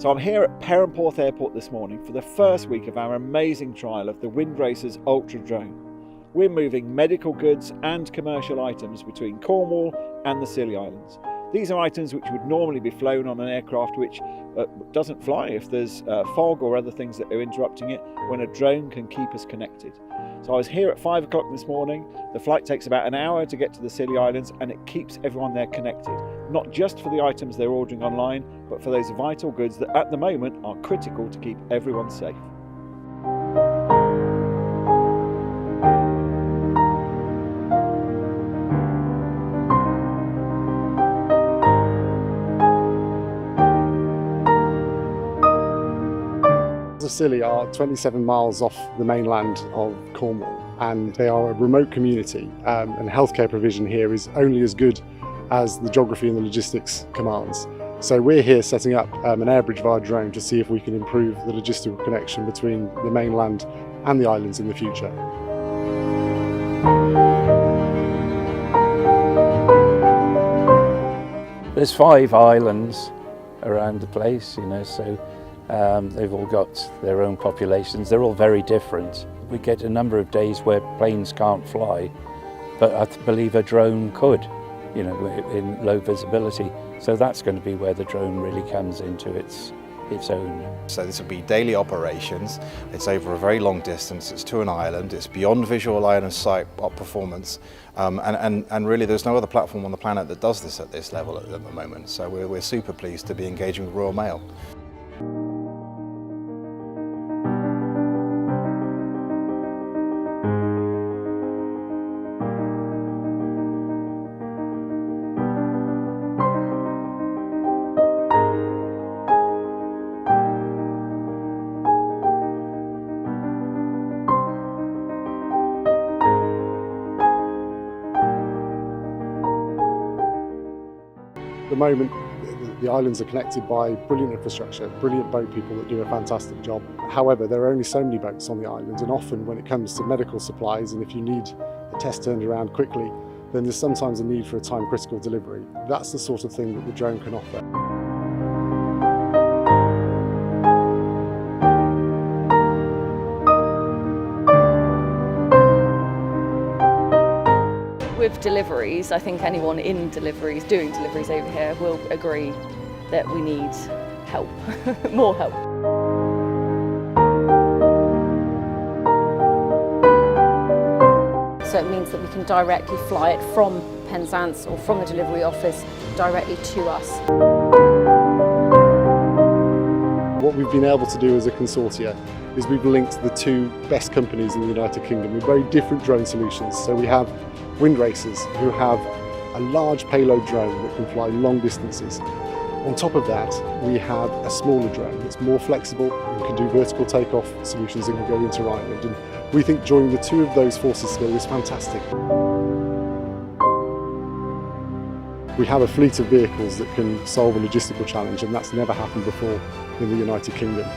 So I'm here at Perranporth Airport this morning for the first week of our amazing trial of the Windracer's Ultra Drone. We're moving medical goods and commercial items between Cornwall and the Scilly Islands. These are items which would normally be flown on an aircraft which doesn't fly if there's fog or other things that are interrupting it, when a drone can keep us connected. So I was here at 5 o'clock this morning. The flight takes about an hour to get to the Scilly Islands, and it keeps everyone there connected, not just for the items they're ordering online, but for those vital goods that at the moment are critical to keep everyone safe. The Scilly are 27 miles off the mainland of Cornwall, and they are a remote community, and healthcare provision here is only as good as the geography and the logistics commands. So we're here setting up an air bridge via drone to see if we can improve the logistical connection between the mainland and the islands in the future. There's 5 islands around the place, so they've all got their own populations. They're all very different. We get a number of days where planes can't fly, but I believe a drone could, in low visibility. So that's going to be where the drone really comes into its own. So this will be daily operations. It's over a very long distance. It's to an island. It's beyond visual line of sight performance. And really there's no other platform on the planet that does this at this level at the moment. So we're super pleased to be engaging with royalMail. At the moment, the islands are connected by brilliant infrastructure, brilliant boat people that do a fantastic job. However, there are only so many boats on the island, and often when it comes to medical supplies, and if you need a test turned around quickly, then there's sometimes a need for a time-critical delivery. That's the sort of thing that the drone can offer. With deliveries, I think anyone in deliveries, doing deliveries over here, will agree that we need help, more help. So it means that we can directly fly it from Penzance or from the delivery office directly to us. What we've been able to do as a consortia is we've linked the 2 best companies in the United Kingdom with very different drone solutions. So we have Windracers, who have a large payload drone that can fly long distances. On top of that, we have a smaller drone that's more flexible and can do vertical takeoff solutions and can go inter-island. And we think joining the 2 of those forces together is fantastic. We have a fleet of vehicles that can solve a logistical challenge, and that's never happened before in the United Kingdom.